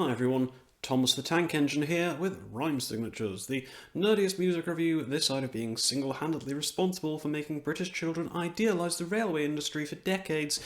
Hi everyone, Thomas the Tank Engine here with Rhyme Signatures, the nerdiest music review this side of being single-handedly responsible for making British children idealise the railway industry for decades,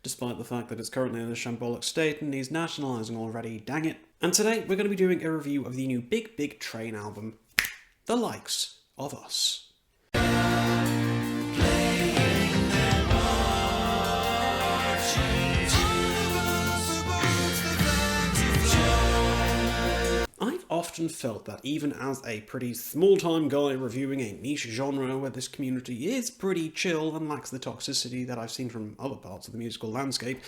despite the fact that it's currently in a shambolic state and needs nationalising already, dang it. And today we're going to be doing a review of the new Big Big Train album, The Likes of Us. I've often felt that even as a pretty small-time guy reviewing a niche genre where this community is pretty chill and lacks the toxicity that I've seen from other parts of the musical landscape,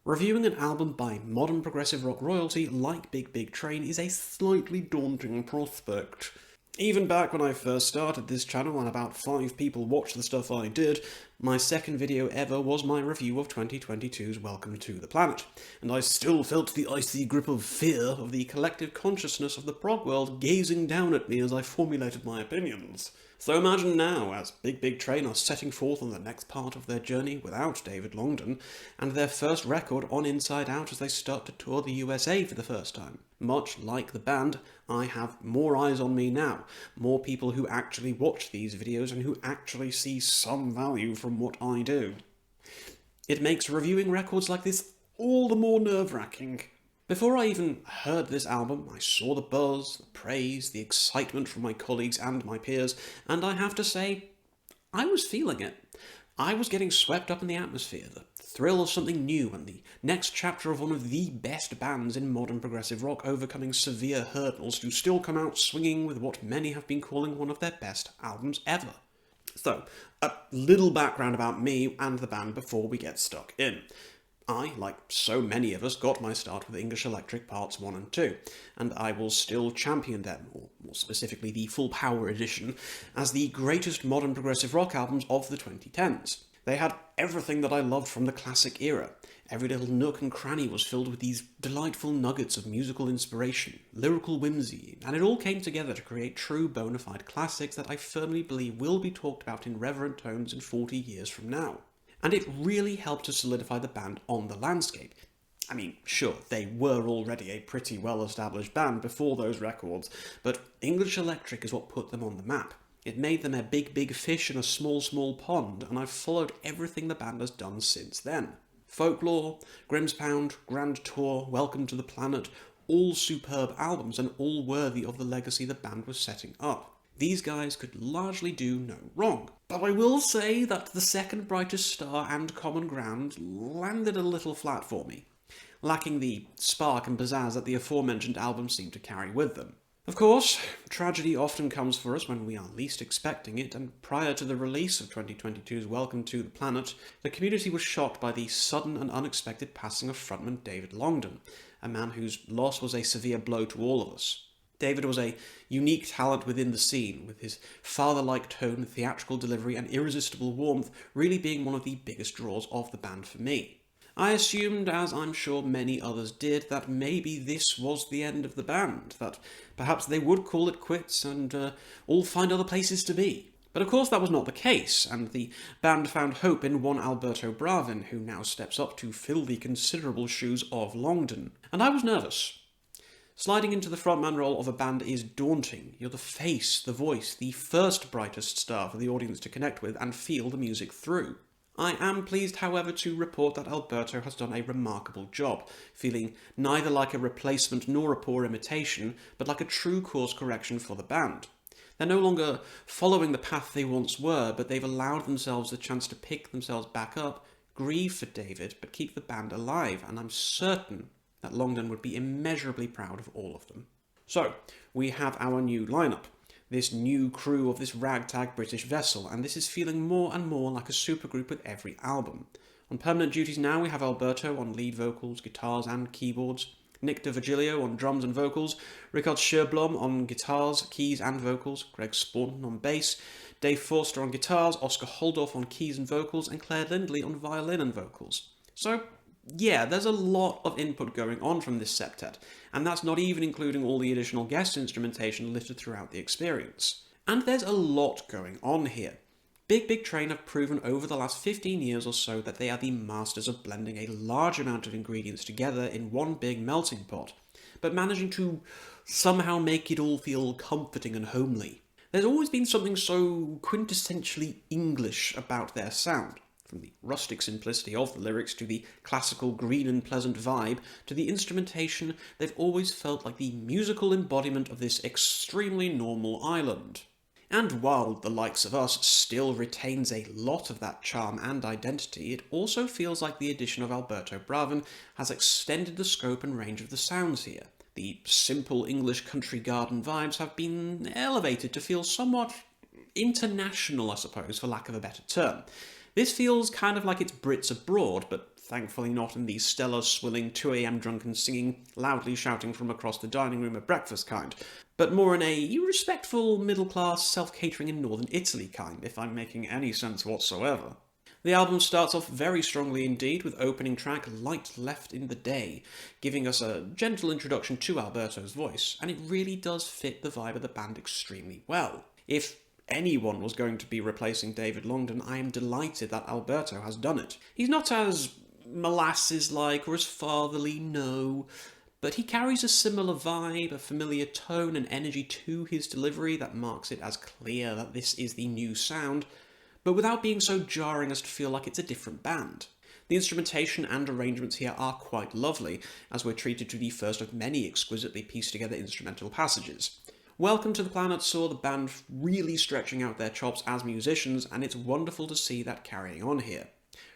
reviewing an album by modern progressive rock royalty like Big Big Train is a slightly daunting prospect. Even back when I first started this channel and about 5 people watched the stuff I did, my second video ever was my review of 2022's Welcome to the Planet, and I still felt the icy grip of fear of the collective consciousness of the prog world gazing down at me as I formulated my opinions. So imagine now, as Big Big Train are setting forth on the next part of their journey without David Longdon, and their first record on Inside Out as they start to tour the USA for the first time. Much like the band, I have more eyes on me now, more people who actually watch these videos and who actually see some value from what I do. It makes reviewing records like this all the more nerve-wracking. Before I even heard this album, I saw the buzz, the praise, the excitement from my colleagues and my peers, and I have to say, I was feeling it. I was getting swept up in the atmosphere, the thrill of something new and the next chapter of one of the best bands in modern progressive rock overcoming severe hurdles to still come out swinging with what many have been calling one of their best albums ever. So, a little background about me and the band before we get stuck in. I, like so many of us, got my start with English Electric Parts 1 and 2, and I will still champion them, or more specifically the Full Power Edition, as the greatest modern progressive rock albums of the 2010s. They had everything that I loved from the classic era. Every little nook and cranny was filled with these delightful nuggets of musical inspiration, lyrical whimsy, and it all came together to create true bona fide classics that I firmly believe will be talked about in reverent tones in 40 years from now. And it really helped to solidify the band on the landscape. I mean, sure, they were already a pretty well-established band before those records, but English Electric is what put them on the map. It made them a big, big fish in a small, small pond, and I've followed everything the band has done since then. Folklore, Grimspound, Grand Tour, Welcome to the Planet, all superb albums and all worthy of the legacy the band was setting up. These guys could largely do no wrong. But I will say that the second Brightest Star and Common Ground landed a little flat for me, lacking the spark and pizzazz that the aforementioned albums seem to carry with them. Of course, tragedy often comes for us when we are least expecting it, and prior to the release of 2022's Welcome to the Planet, the community was shocked by the sudden and unexpected passing of frontman David Longdon, a man whose loss was a severe blow to all of us. David was a unique talent within the scene, with his father-like tone, theatrical delivery and irresistible warmth really being one of the biggest draws of the band for me. I assumed, as I'm sure many others did, that maybe this was the end of the band, that perhaps they would call it quits and all find other places to be. But of course that was not the case, and the band found hope in one Alberto Bravin, who now steps up to fill the considerable shoes of Longdon. And I was nervous. Sliding into the frontman role of a band is daunting. You're the face, the voice, the first brightest star for the audience to connect with and feel the music through. I am pleased, however, to report that Alberto has done a remarkable job, feeling neither like a replacement nor a poor imitation, but like a true course correction for the band. They're no longer following the path they once were, but they've allowed themselves the chance to pick themselves back up, grieve for David, but keep the band alive, and I'm certain that Longdon would be immeasurably proud of all of them. So, we have our new lineup, this new crew of this ragtag British vessel, and this is feeling more and more like a supergroup with every album. On permanent duties now we have Alberto on lead vocals, guitars and keyboards, Nick DeVirgilio on drums and vocals, Richard Scherblom on guitars, keys and vocals, Greg Spawnton on bass, Dave Forster on guitars, Oscar Holdorf on keys and vocals, and Claire Lindley on violin and vocals. So, yeah, there's a lot of input going on from this septet, and that's not even including all the additional guest instrumentation littered throughout the experience. And there's a lot going on here. Big Big Train have proven over the last 15 years or so that they are the masters of blending a large amount of ingredients together in one big melting pot, but managing to somehow make it all feel comforting and homely. There's always been something so quintessentially English about their sound. From the rustic simplicity of the lyrics to the classical green and pleasant vibe to the instrumentation, they've always felt like the musical embodiment of this extremely normal island. And while The Likes of Us still retains a lot of that charm and identity, it also feels like the addition of Alberto Braven has extended the scope and range of the sounds here. The simple English country garden vibes have been elevated to feel somewhat international, I suppose, for lack of a better term. This feels kind of like it's Brits abroad, but thankfully not in the stellar, swilling 2 a.m. drunken singing, loudly shouting from across the dining room at breakfast kind, but more in a respectful, middle-class, self-catering in northern Italy kind, if I'm making any sense whatsoever. The album starts off very strongly indeed, with opening track Light Left in the Day, giving us a gentle introduction to Alberto's voice, and it really does fit the vibe of the band extremely well. If anyone was going to be replacing David Longdon, I am delighted that Alberto has done it. He's not as molasses-like or as fatherly, no, but he carries a similar vibe, a familiar tone and energy to his delivery that marks it as clear that this is the new sound, but without being so jarring as to feel like it's a different band. The instrumentation and arrangements here are quite lovely, as we're treated to the first of many exquisitely pieced together instrumental passages. Welcome to the Planet saw the band really stretching out their chops as musicians, and it's wonderful to see that carrying on here.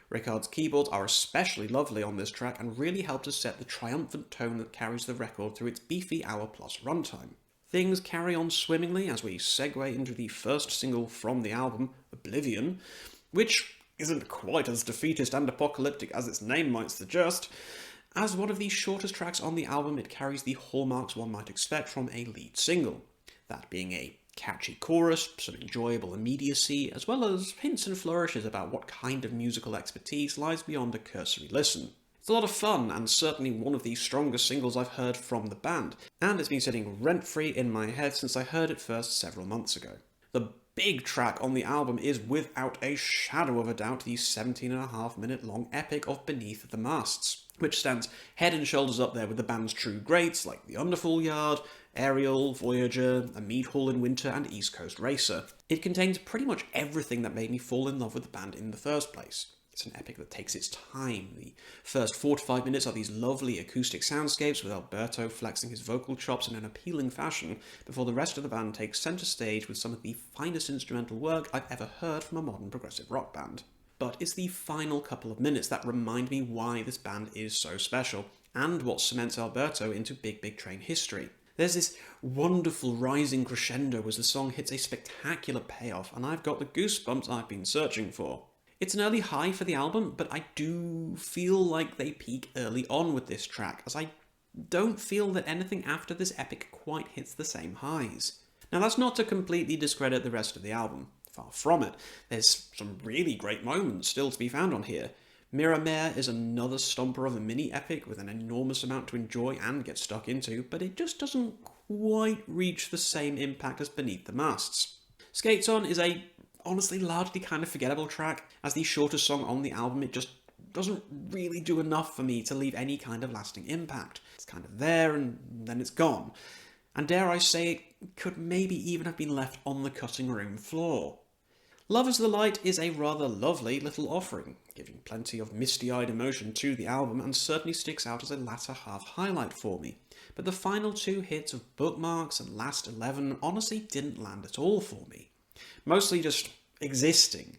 Ricard's keyboards are especially lovely on this track and really help to set the triumphant tone that carries the record through its beefy hour-plus runtime. Things carry on swimmingly as we segue into the first single from the album, Oblivion, which isn't quite as defeatist and apocalyptic as its name might suggest. As one of the shortest tracks on the album, it carries the hallmarks one might expect from a lead single, that being a catchy chorus, some enjoyable immediacy, as well as hints and flourishes about what kind of musical expertise lies beyond a cursory listen. It's a lot of fun, and certainly one of the strongest singles I've heard from the band, and it's been sitting rent-free in my head since I heard it first several months ago. The big track on the album is without a shadow of a doubt the 17.5-minute long epic of Beneath the Masts, which stands head and shoulders up there with the band's true greats like The Underfall Yard, Ariel, Voyager, A Mead Hall in Winter, and East Coast Racer. It contains pretty much everything that made me fall in love with the band in the first place. It's an epic that takes its time. The first 4 to 5 minutes are these lovely acoustic soundscapes with Alberto flexing his vocal chops in an appealing fashion before the rest of the band takes centre stage with some of the finest instrumental work I've ever heard from a modern progressive rock band. But it's the final couple of minutes that remind me why this band is so special, and what cements Alberto into Big Big Train history. There's this wonderful rising crescendo as the song hits a spectacular payoff, and I've got the goosebumps I've been searching for. It's an early high for the album, but I do feel like they peak early on with this track, as I don't feel that anything after this epic quite hits the same highs. Now that's not to completely discredit the rest of the album. Far from it. There's some really great moments still to be found on here. Miramare is another stomper of a mini-epic with an enormous amount to enjoy and get stuck into, but it just doesn't quite reach the same impact as Beneath the Masts. Skates On is a honestly largely kind of forgettable track. As the shortest song on the album, it just doesn't really do enough for me to leave any kind of lasting impact. It's kind of there and then it's gone. And dare I say, it could maybe even have been left on the cutting room floor. Love Is the Light is a rather lovely little offering, giving plenty of misty-eyed emotion to the album and certainly sticks out as a latter half highlight for me. But the final 2 hits of Bookmarks and Last 11 honestly didn't land at all for me. Mostly just existing.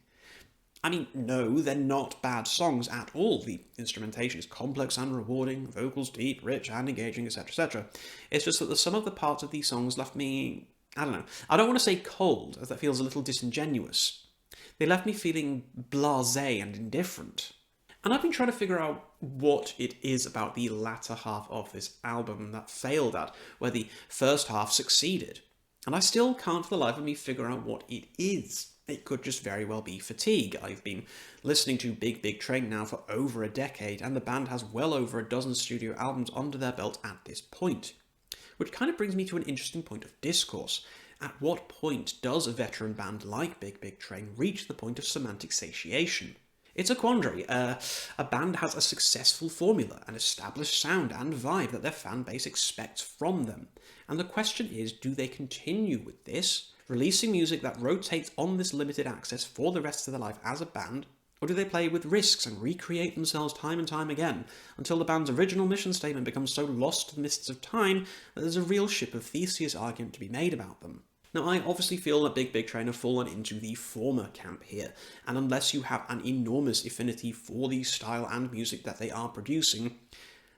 I mean, no, they're not bad songs at all. The instrumentation is complex and rewarding, vocals deep, rich and engaging, etc, etc. It's just that the sum of the parts of these songs left me, I don't want to say cold, as that feels a little disingenuous. They left me feeling blasé and indifferent. And I've been trying to figure out what it is about the latter half of this album that failed at, where the first half succeeded. And I still can't for the life of me figure out what it is. It could just very well be fatigue. I've been listening to Big Big Train now for over a decade, and the band has well over a dozen studio albums under their belt at this point. Which kind of brings me to an interesting point of discourse. At what point does a veteran band like Big Big Train reach the point of semantic satiation? It's a quandary. A band has a successful formula, an established sound and vibe that their fan base expects from them. And the question is, do they continue with this, releasing music that rotates on this limited access for the rest of their life as a band, or do they play with risks and recreate themselves time and time again until the band's original mission statement becomes so lost to the mists of time that there's a real Ship of Theseus argument to be made about them? Now, I obviously feel that Big Big Train have fallen into the former camp here, and unless you have an enormous affinity for the style and music that they are producing,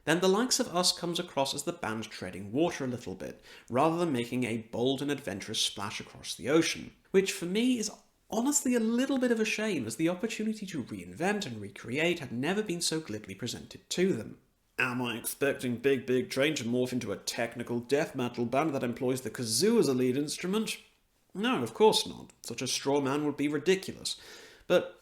then The Likes of Us comes across as the band treading water a little bit, rather than making a bold and adventurous splash across the ocean, which for me is honestly a little bit of a shame, as the opportunity to reinvent and recreate had never been so glibly presented to them. Am I expecting Big Big Train to morph into a technical death metal band that employs the kazoo as a lead instrument? No, of course not. Such a straw man would be ridiculous. But,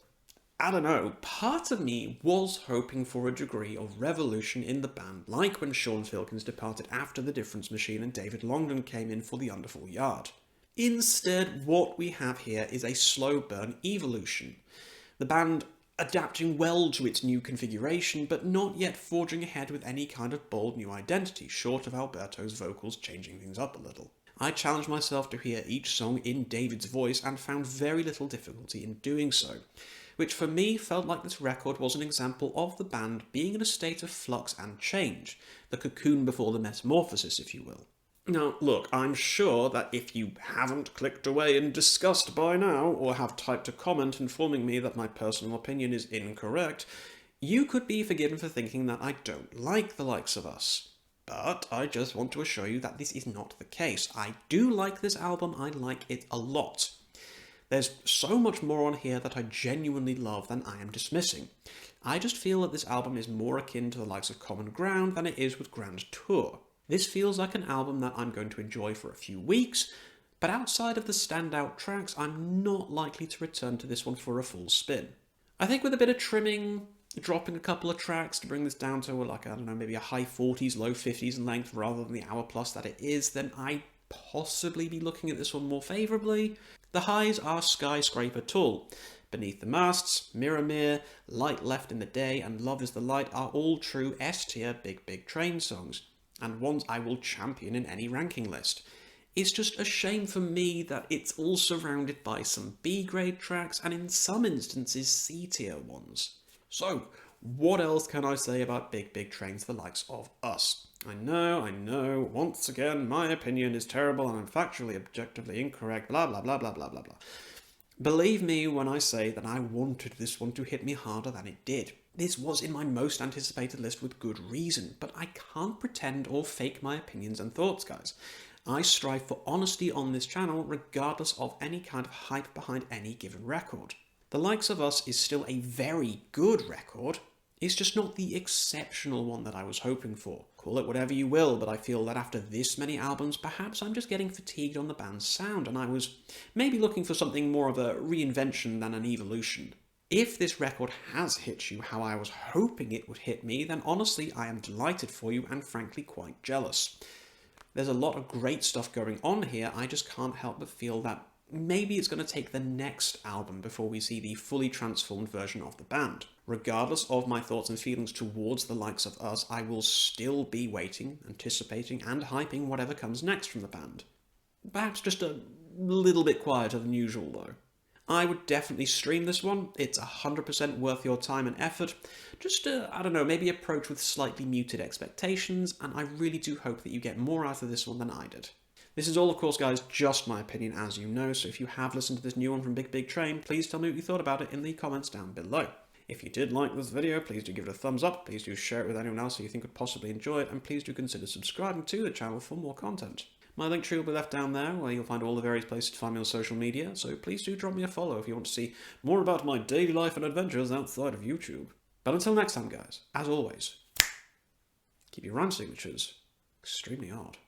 I don't know, part of me was hoping for a degree of revolution in the band, like when Sean Filkins departed after The Difference Machine and David Longdon came in for The Underful Yard. Instead, what we have here is a slow burn evolution. The band adapting well to its new configuration, but not yet forging ahead with any kind of bold new identity, short of Alberto's vocals changing things up a little. I challenged myself to hear each song in David's voice and found very little difficulty in doing so, which for me felt like this record was an example of the band being in a state of flux and change, the cocoon before the metamorphosis, if you will. Now, look, I'm sure that if you haven't clicked away in disgust by now, or have typed a comment informing me that my personal opinion is incorrect, you could be forgiven for thinking that I don't like The Likes of Us. But I just want to assure you that this is not the case. I do like this album, I like it a lot. There's so much more on here that I genuinely love than I am dismissing. I just feel that this album is more akin to the likes of Common Ground than it is with Grand Tour. This feels like an album that I'm going to enjoy for a few weeks, but outside of the standout tracks, I'm not likely to return to this one for a full spin. I think with a bit of trimming, dropping a couple of tracks to bring this down to maybe a high 40s, low 50s in length rather than the hour plus that it is, then I'd possibly be looking at this one more favourably. The highs are Skyscraper Tall. Beneath the Masts, Mirror Mirror, Light Left in the Day, and Love is the Light are all true S-tier Big Big Train songs, and ones I will champion in any ranking list. It's just a shame for me that it's all surrounded by some B-grade tracks and in some instances C-tier ones. So, what else can I say about Big Big Train's The Likes of Us? I know, once again, my opinion is terrible and I'm factually, objectively incorrect, blah blah blah blah blah blah blah. Believe me when I say that I wanted this one to hit me harder than it did. This was in my most anticipated list with good reason, but I can't pretend or fake my opinions and thoughts, guys. I strive for honesty on this channel regardless of any kind of hype behind any given record. The Likes of Us is still a very good record. It's just not the exceptional one that I was hoping for. Call it whatever you will, but I feel that after this many albums, perhaps I'm just getting fatigued on the band's sound, and I was maybe looking for something more of a reinvention than an evolution. If this record has hit you how I was hoping it would hit me, then honestly I am delighted for you and frankly quite jealous. There's a lot of great stuff going on here, I just can't help but feel that maybe it's going to take the next album before we see the fully transformed version of the band. Regardless of my thoughts and feelings towards The Likes of Us, I will still be waiting, anticipating and hyping whatever comes next from the band. Perhaps just a little bit quieter than usual though. I would definitely stream this one. It's 100% worth your time and effort. Just, maybe approach with slightly muted expectations, and I really do hope that you get more out of this one than I did. This is all, of course, guys, just my opinion, as you know, so if you have listened to this new one from Big Big Train, please tell me what you thought about it in the comments down below. If you did like this video, please do give it a thumbs up, please do share it with anyone else who you think could possibly enjoy it, and please do consider subscribing to the channel for more content. My link tree will be left down there, where you'll find all the various places to find me on social media, so please do drop me a follow if you want to see more about my daily life and adventures outside of YouTube. But until next time, guys, as always, keep your rhyme signatures extremely odd.